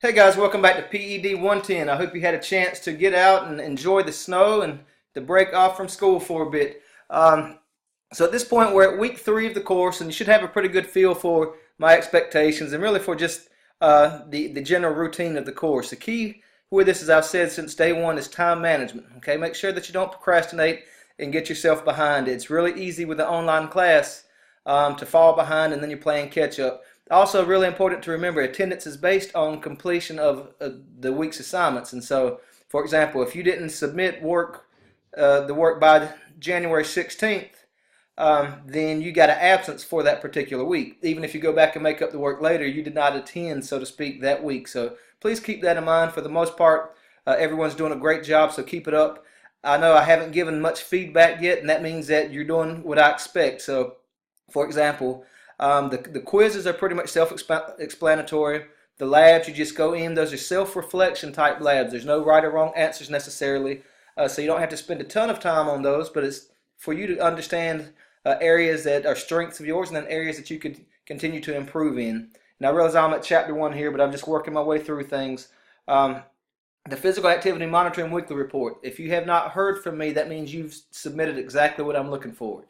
Hey guys, welcome back to PED 110. I hope you had a chance to get out and enjoy the snow and to break off from school for a bit. So at this point, we're at week 3 of the course, and you should have a pretty good feel for my expectations and really for just the general routine of the course. The key with this, as I've said since day one, is time management. Okay, make sure that you don't procrastinate and get yourself behind. It's really easy with the online class to fall behind, and then you're playing catch up. Also, really important to remember, attendance is based on completion of the week's assignments. And so, for example, if you didn't submit the work by January 16th, then you got an absence for that particular week. Even if you go back and make up the work later, you did not attend, so to speak, that week. So please keep that in mind. For the most part, everyone's doing a great job, so keep it up. I know I haven't given much feedback yet, and that means that you're doing what I expect. So, for example, the quizzes are pretty much self-explanatory. The labs, you just go in. Those are self-reflection type labs. There's no right or wrong answers necessarily. So you don't have to spend a ton of time on those, but it's for you to understand areas that are strengths of yours and then areas that you could continue to improve in. And I realize I'm at chapter 1 here, but I'm just working my way through things. The physical activity monitoring weekly report. If you have not heard from me, that means you've submitted exactly what I'm looking for.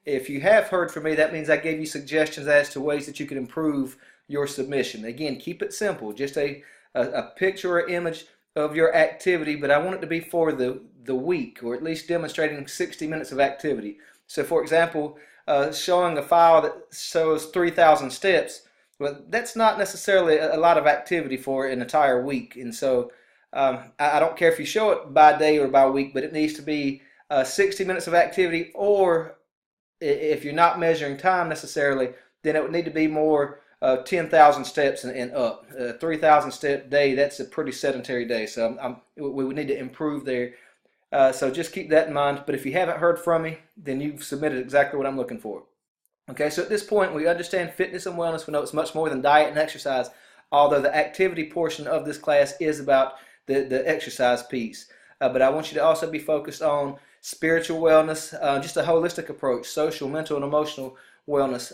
If you have heard from me, that means I gave you suggestions as to ways that you could improve your submission. Again, keep it simple. Just a picture or image of your activity, but I want it to be for the week, or at least demonstrating 60 minutes of activity. So, for example, showing a file that shows 3,000 steps, well, that's not necessarily a lot of activity for an entire week. And so I don't care if you show it by day or by week, but it needs to be 60 minutes of activity, or if you're not measuring time necessarily, then it would need to be more 10,000 steps and up. 3,000 step day, that's a pretty sedentary day, so we would need to improve there. So just keep that in mind. But if you haven't heard from me, then you've submitted exactly what I'm looking for. Okay, so at this point, we understand fitness and wellness. We know it's much more than diet and exercise, although the activity portion of this class is about the exercise piece. But I want you to also be focused on spiritual wellness, just a holistic approach, social, mental, and emotional wellness.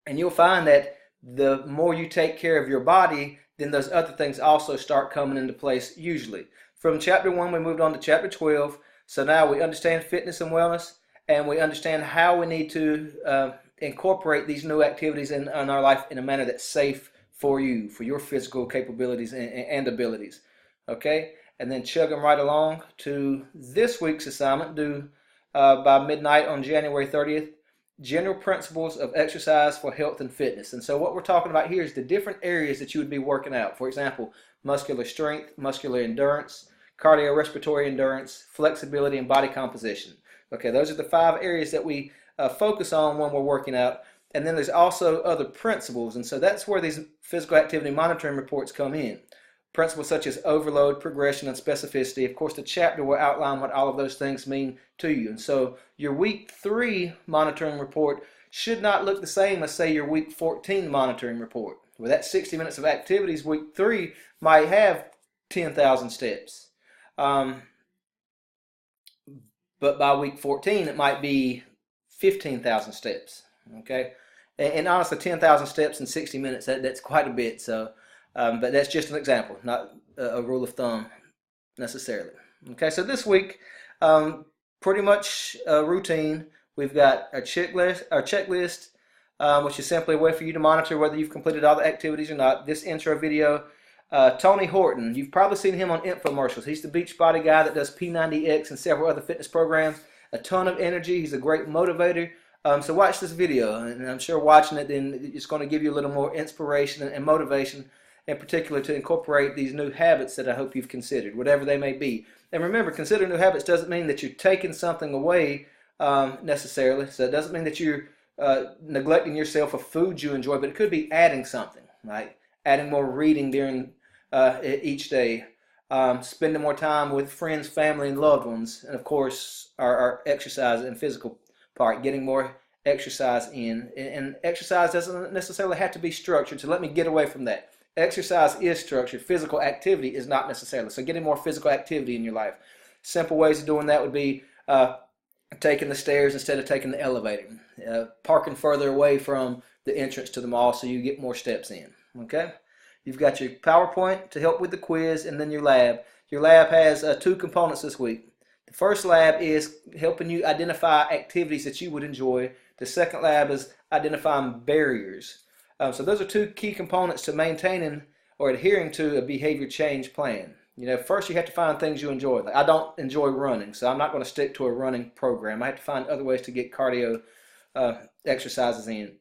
And you'll find that the more you take care of your body, then those other things also start coming into place usually. From chapter 1, we moved on to chapter 12. So now we understand fitness and wellness, and we understand how we need to incorporate these new activities in our life in a manner that's safe for you, for your physical capabilities and abilities. Okay? And then chugging right along to this week's assignment, due by midnight on January 30th, General Principles of Exercise for Health and Fitness. And so what we're talking about here is the different areas that you would be working out. For example, muscular strength, muscular endurance, cardiorespiratory endurance, flexibility, and body composition. Okay, those are the 5 areas that we focus on when we're working out. And then there's also other principles, and so that's where these physical activity monitoring reports come in. Principles such as overload, progression, and specificity. Of course, the chapter will outline what all of those things mean to you. And so your week 3 monitoring report should not look the same as, say, your week 14 monitoring report. With that 60 minutes of activities, week 3 might have 10,000 steps. But by week 14, it might be 15,000 steps. Okay? And honestly, 10,000 steps in 60 minutes, that's quite a bit. So. But that's just an example, not a rule of thumb necessarily. Okay, so this week, pretty much routine. We've got our checklist, which is simply a way for you to monitor whether you've completed all the activities or not. This intro video, Tony Horton, you've probably seen him on infomercials. He's the Beachbody guy that does P90X and several other fitness programs. A ton of energy. He's a great motivator. So watch this video, and I'm sure watching it, then it's going to give you a little more inspiration and motivation, in particular to incorporate these new habits that I hope you've considered, whatever they may be. And remember, considering new habits doesn't mean that you're taking something away necessarily. So it doesn't mean that you're neglecting yourself of food you enjoy, but it could be adding something, right? Adding more reading during each day, spending more time with friends, family, and loved ones, and of course our exercise and physical part, getting more exercise in. And exercise doesn't necessarily have to be structured, so let me get away from that. Exercise is structured. Physical activity is not necessarily. So getting more physical activity in your life. Simple ways of doing that would be taking the stairs instead of taking the elevator. Parking further away from the entrance to the mall so you get more steps in. Okay? You've got your PowerPoint to help with the quiz, and then your lab. Your lab has 2 components this week. The first lab is helping you identify activities that you would enjoy. The second lab is identifying barriers. So those are 2 key components to maintaining or adhering to a behavior change plan. First you have to find things you enjoy. Like, I don't enjoy running, so I'm not going to stick to a running program. I have to find other ways to get cardio exercises in.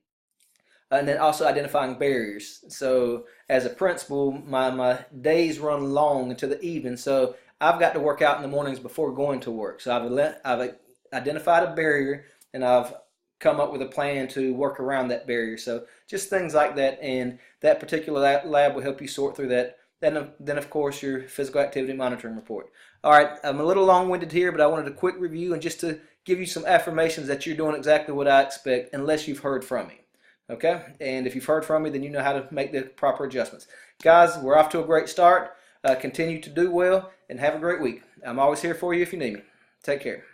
And then also identifying barriers. So as a principal, my days run long into the evening, so I've got to work out in the mornings before going to work. So I've identified a barrier, and I've come up with a plan to work around that barrier. So just things like that, and that particular lab will help you sort through that. Then of course, your physical activity monitoring report. All right, I'm a little long-winded here, but I wanted a quick review and just to give you some affirmations that you're doing exactly what I expect, unless you've heard from me. Okay, and if you've heard from me, then you know how to make the proper adjustments. Guys, we're off to a great start. Continue to do well and have a great week. I'm always here for you if you need me. Take care.